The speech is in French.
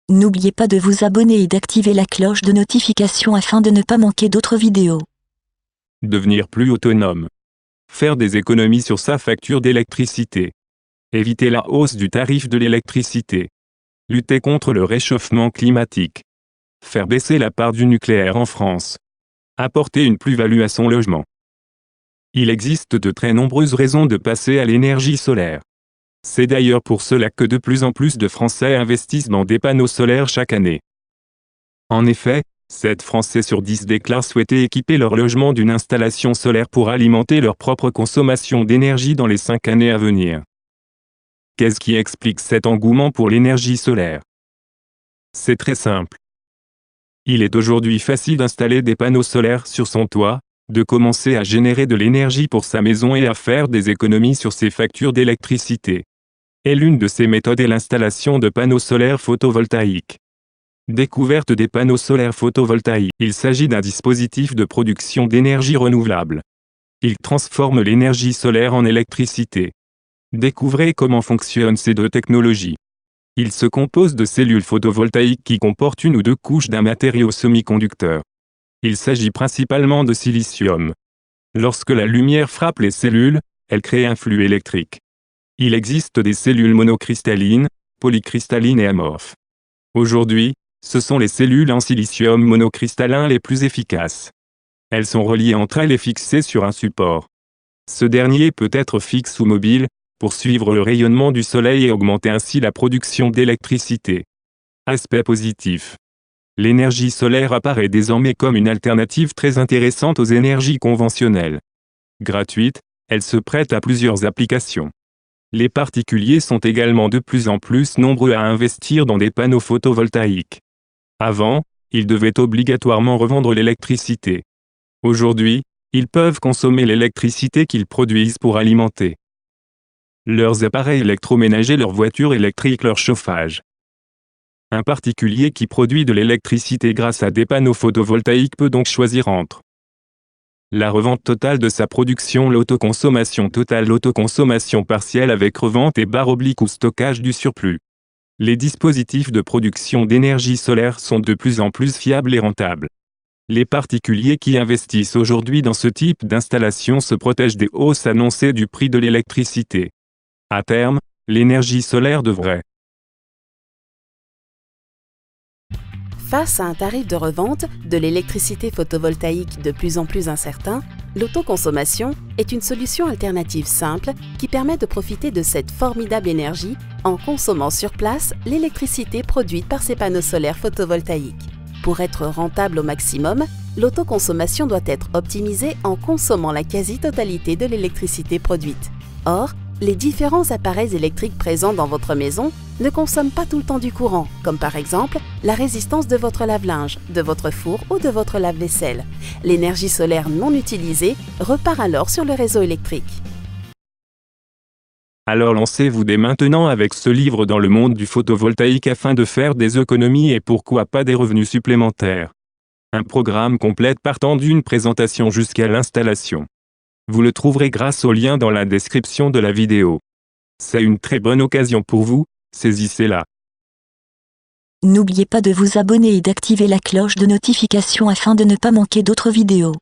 N'oubliez pas de vous abonner et d'activer la cloche de notification afin de ne pas manquer d'autres vidéos. Devenir plus autonome. Faire des économies sur sa facture d'électricité. Éviter la hausse du tarif de l'électricité. Lutter contre le réchauffement climatique. Faire baisser la part du nucléaire en France. Apporter une plus-value à son logement. Il existe de très nombreuses raisons de passer à l'énergie solaire. C'est d'ailleurs pour cela que de plus en plus de Français investissent dans des panneaux solaires chaque année. En effet, 7 Français sur 10 déclarent souhaiter équiper leur logement d'une installation solaire pour alimenter leur propre consommation d'énergie dans les 5 années à venir. Qu'est-ce qui explique cet engouement pour l'énergie solaire? C'est très simple. Il est aujourd'hui facile d'installer des panneaux solaires sur son toit, de commencer à générer de l'énergie pour sa maison et à faire des économies sur ses factures d'électricité. Et l'une de ces méthodes est l'installation de panneaux solaires photovoltaïques. Découverte des panneaux solaires photovoltaïques. Il s'agit d'un dispositif de production d'énergie renouvelable. Il transforme l'énergie solaire en électricité. Découvrez comment fonctionnent ces deux technologies. Il se compose de cellules photovoltaïques qui comportent une ou deux couches d'un matériau semi-conducteur. Il s'agit principalement de silicium. Lorsque la lumière frappe les cellules, elle crée un flux électrique. Il existe des cellules monocristallines, polycristallines et amorphes. Aujourd'hui, ce sont les cellules en silicium monocristallin les plus efficaces. Elles sont reliées entre elles et fixées sur un support. Ce dernier peut être fixe ou mobile, pour suivre le rayonnement du soleil et augmenter ainsi la production d'électricité. Aspect positif. L'énergie solaire apparaît désormais comme une alternative très intéressante aux énergies conventionnelles. Gratuite, elle se prête à plusieurs applications. Les particuliers sont également de plus en plus nombreux à investir dans des panneaux photovoltaïques. Avant, ils devaient obligatoirement revendre l'électricité. Aujourd'hui, ils peuvent consommer l'électricité qu'ils produisent pour alimenter leurs appareils électroménagers, leurs voitures électriques, leur chauffage. Un particulier qui produit de l'électricité grâce à des panneaux photovoltaïques peut donc choisir entre la revente totale de sa production, l'autoconsommation totale, l'autoconsommation partielle avec revente et / ou stockage du surplus. Les dispositifs de production d'énergie solaire sont de plus en plus fiables et rentables. Les particuliers qui investissent aujourd'hui dans ce type d'installation se protègent des hausses annoncées du prix de l'électricité. À terme, l'énergie solaire devrait. Face à un tarif de revente de l'électricité photovoltaïque de plus en plus incertain, l'autoconsommation est une solution alternative simple qui permet de profiter de cette formidable énergie en consommant sur place l'électricité produite par ces panneaux solaires photovoltaïques. Pour être rentable au maximum, l'autoconsommation doit être optimisée en consommant la quasi-totalité de l'électricité produite. Or, les différents appareils électriques présents dans votre maison ne consomment pas tout le temps du courant, comme par exemple la résistance de votre lave-linge, de votre four ou de votre lave-vaisselle. L'énergie solaire non utilisée repart alors sur le réseau électrique. Alors lancez-vous dès maintenant avec ce livre dans le monde du photovoltaïque afin de faire des économies et pourquoi pas des revenus supplémentaires. Un programme complet partant d'une présentation jusqu'à l'installation. Vous le trouverez grâce au lien dans la description de la vidéo. C'est une très bonne occasion pour vous, saisissez-la. N'oubliez pas de vous abonner et d'activer la cloche de notification afin de ne pas manquer d'autres vidéos.